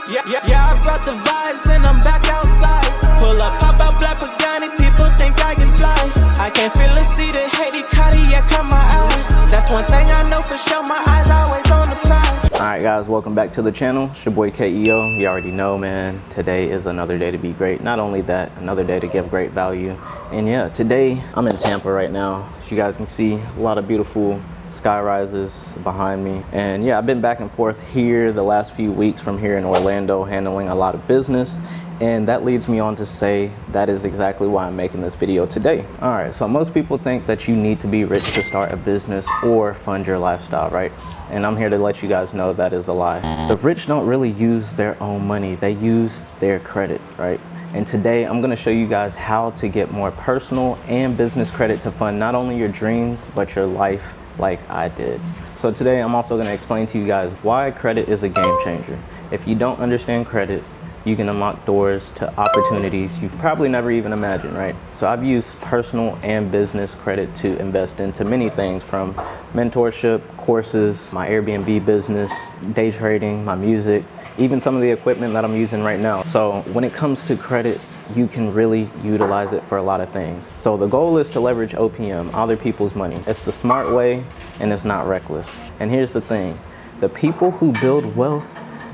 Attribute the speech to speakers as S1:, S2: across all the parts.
S1: Yeah, I brought the vibes and I'm back outside. Pull up, pop out black Pagani, people think I can fly. I can feel the sea, the hate, the Cardiac caught my eye. That's one thing I know for sure, my eyes always on the prize.
S2: Alright guys, welcome back to the channel. It's your boy KEO. You already know, man, today is another day to be great. Not only that, another day to give great value. And yeah, today I'm in Tampa right now. As you guys can see, a lot of beautiful sky rises behind me. And yeah, I've been back and forth here the last few weeks from here in Orlando, handling a lot of business. And that leads me on to say that is exactly why I'm making this video today. All right, so most people think that you need to be rich to start a business or fund your lifestyle, right? And I'm here to let you guys know that is a lie. The rich don't really use their own money, they use their credit, right? And today I'm gonna show you guys how to get more personal and business credit to fund not only your dreams, but your life like I did. So today I'm also gonna explain to you guys why credit is a game changer. If you don't understand credit, you can unlock doors to opportunities you've probably never even imagined, right? So I've used personal and business credit to invest into many things, from mentorship, courses, my Airbnb business, day trading, my music, even some of the equipment that I'm using right now. So when it comes to credit, you can really utilize it for a lot of things. So the goal is to leverage OPM, other people's money. It's the smart way and it's not reckless. And here's the thing, the people who build wealth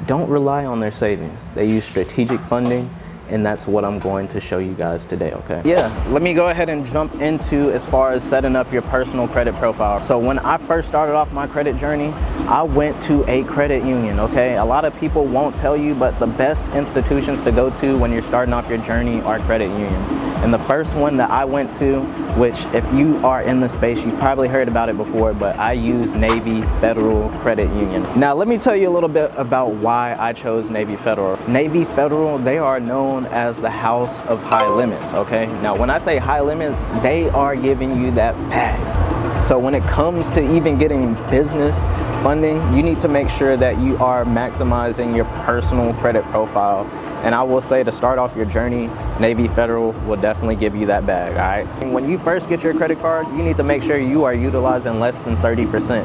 S2: don't rely on their savings. They use strategic funding, and that's what I'm going to show you guys today, okay? Yeah, let me go ahead and jump into as far as setting up your personal credit profile. So when I first started off my credit journey, I went to a credit union, okay? A lot of people won't tell you, but the best institutions to go to when you're starting off your journey are credit unions. And the first one that I went to, which if you are in the space, you've probably heard about it before, but I use Navy Federal Credit Union. Now, let me tell you a little bit about why I chose Navy Federal. Navy Federal, they are known as the house of high limits, okay? Now, when I say high limits, they are giving you that bag. So when it comes to even getting business funding, you need to make sure that you are maximizing your personal credit profile. And I will say, to start off your journey, Navy Federal will definitely give you that bag, all right? And when you first get your credit card, you need to make sure you are utilizing less than 30%.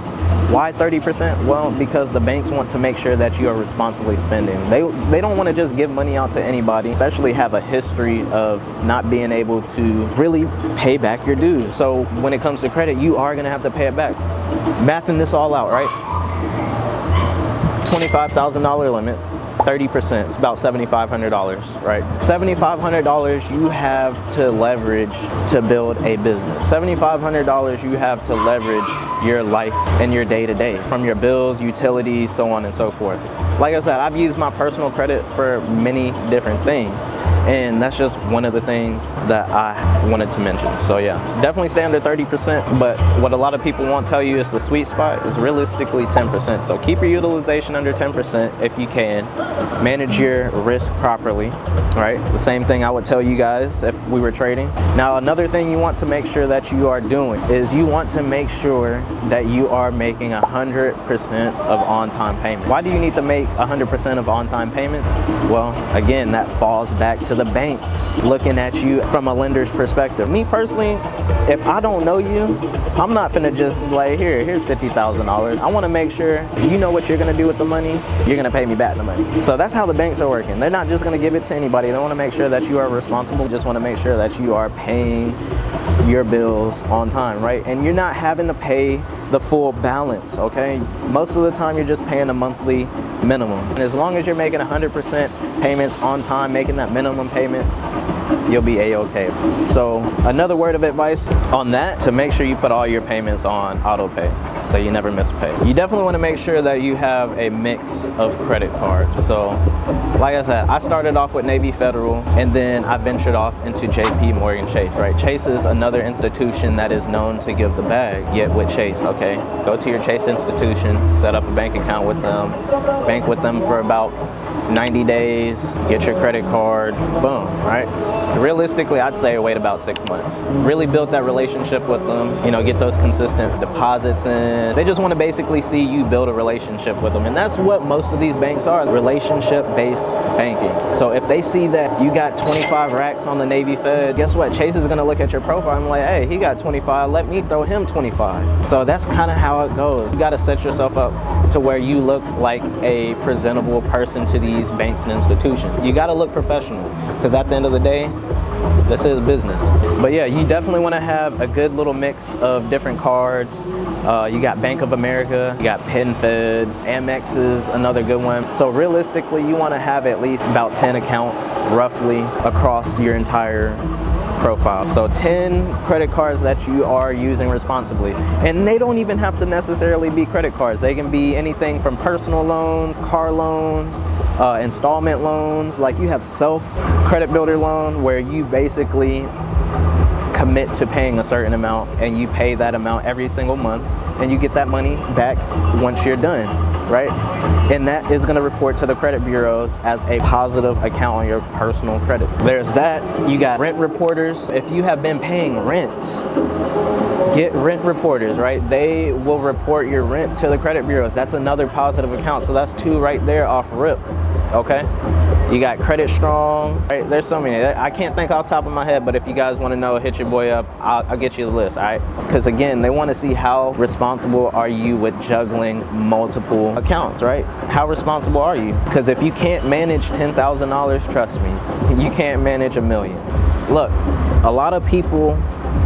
S2: Why 30%? Well, because the banks want to make sure that you are responsibly spending. They don't want to just give money out to anybody, especially have a history of not being able to really pay back your dues. So when it comes to credit, you are going to have to pay it back. Mathing this all out, right? $25,000 limit, 30%, it's about $7,500, right? $7,500 you have to leverage to build a business. $7,500 you have to leverage your life and your day-to-day, from your bills, utilities, so on and so forth. Like I said, I've used my personal credit for many different things, and that's just one of the things that I wanted to mention. So yeah, definitely stay under 30%, but what a lot of people won't tell you is the sweet spot is realistically 10%. So keep your utilization under 10% if you can. Manage your risk properly, right? The same thing I would tell you guys if we were trading. Now, another thing you want to make sure that you are doing is you want to make sure that you are making 100% of on-time payment. Why do you need to make 100% of on-time payment? Well, again, that falls back to the banks looking at you from a lender's perspective. Me personally, if I don't know you, I'm not finna just like, here's $50,000. I wanna make sure you know what you're gonna do with the money, you're gonna pay me back the money. So that's how the banks are working. They're not just gonna give it to anybody. They wanna make sure that you are responsible, just wanna make sure that you are paying your bills on time, right? And you're not having to pay the full balance, okay? Most of the time you're just paying a monthly minimum. And as long as you're making 100% payments on time, making that minimum payment, you'll be a-okay. So another word of advice on that, to make sure you put all your payments on auto pay, so you never miss pay. You definitely want to make sure that you have a mix of credit cards. So like I said, I started off with Navy Federal, and then I ventured off into JP Morgan Chase, right? Chase is another institution that is known to give the bag. Get with Chase, okay? Go to your Chase institution, set up a bank account with them, bank with them for about 90 days, get your credit card, boom, right? Realistically, I'd say wait about 6 months. Really build that relationship with them, you know, get those consistent deposits in. They just want to basically see you build a relationship with them. And that's what most of these banks are, relationship-based banking. So if they see that you got 25 racks on the Navy Fed, guess what? Chase is going to look at your profile and be like, hey, he got 25, let me throw him 25. So that's kind of how it goes. You got to set yourself up to where you look like a presentable person to these banks and institutions. You got to look professional, because at the end of the day, this is business. But yeah, you definitely want to have a good little mix of different cards. You got Bank of America, you got PenFed, Amex is another good one. So realistically, you want to have at least about 10 accounts roughly across your entire profile. So 10 credit cards that you are using responsibly. And they don't even have to necessarily be credit cards. They can be anything from personal loans, car loans, installment loans. Like you have self credit builder loan where you basically commit to paying a certain amount and you pay that amount every single month and you get that money back once you're done, right? And that is going to report to the credit bureaus as a positive account on your personal credit. There's that. You got rent reporters. If you have been paying rent, get rent reporters, right? They will report your rent to the credit bureaus. That's another positive account. So that's 2 right there off rip, okay? You got Credit Strong, right? There's so many. I can't think off the top of my head, but if you guys want to know, hit your boy up. I'll get you the list, all right? Because again, they want to see how responsible are you with juggling multiple accounts, right? How responsible are you? Because if you can't manage $10,000, trust me, you can't manage $1 million. Look, a lot of people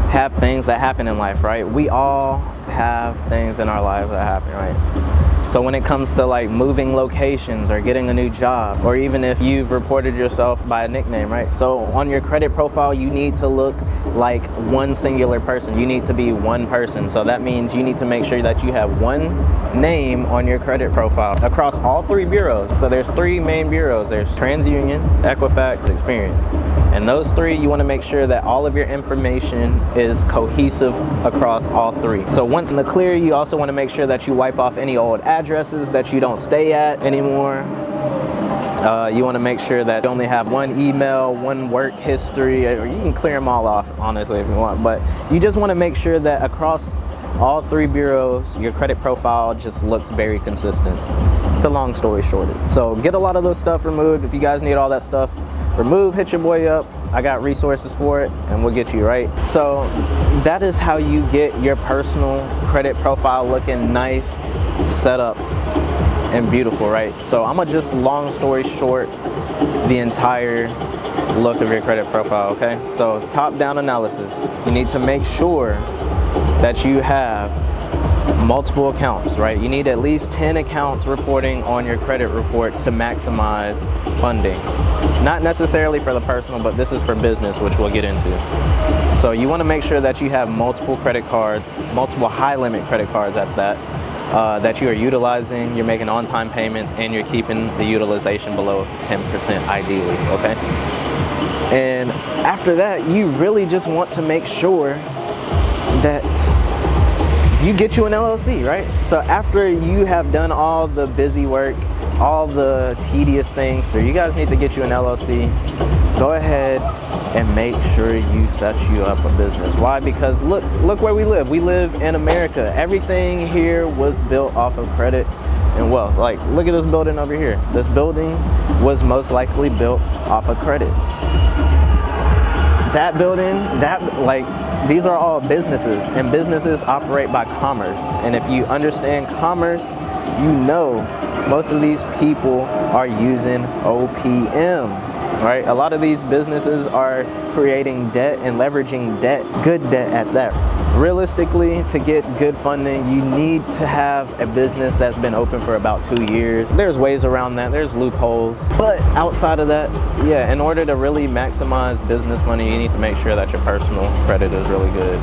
S2: have things that happen in life, right? We all have things in our lives that happen, right? So when it comes to like moving locations or getting a new job, or even if you've reported yourself by a nickname, right? So on your credit profile, you need to look like one singular person. You need to be one person. So that means you need to make sure that you have one name on your credit profile across all 3 bureaus. So there's 3 main bureaus. There's TransUnion, Equifax, Experian. And those 3, you want to make sure that all of your information is cohesive across all 3. So once in the clear, you also want to make sure that you wipe off any old addresses that you don't stay at anymore. You want to make sure that you only have 1 email, 1 work history, or you can clear them all off, honestly, if you want. But you just want to make sure that across all 3 bureaus, your credit profile just looks very consistent. The long story short. So get a lot of those stuff removed. If you guys need all that stuff removed, hit your boy up. I got resources for it and we'll get you right. So that is how you get your personal credit profile looking nice, set up, and beautiful, right? So I'm gonna just long story short the entire look of your credit profile, okay? So top-down analysis. You need to make sure that you have multiple accounts, right? You need at least 10 accounts reporting on your credit report to maximize funding. Not necessarily for the personal, but this is for business, which we'll get into. So you want to make sure that you have multiple credit cards, multiple high-limit credit cards at that, that you are utilizing, you're making on-time payments, and you're keeping the utilization below 10% ideally, okay? And after that, you really just want to make sure that you get you an LLC, right? So after you have done all the busy work, all the tedious things, you guys need to get you an LLC. Go ahead and make sure you set you up a business. Why? Because look where we live. We live in America. Everything here was built off of credit and wealth. Like, look at this building over here. This building was most likely built off of credit. That building, these are all businesses, and businesses operate by commerce. And if you understand commerce, you know most of these people are using OPM, right? A lot of these businesses are creating debt and leveraging debt, good debt at that. Realistically, to get good funding, you need to have a business that's been open for about 2 years. There's ways around that, there's loopholes. But outside of that, yeah, in order to really maximize business money, you need to make sure that your personal credit is really good.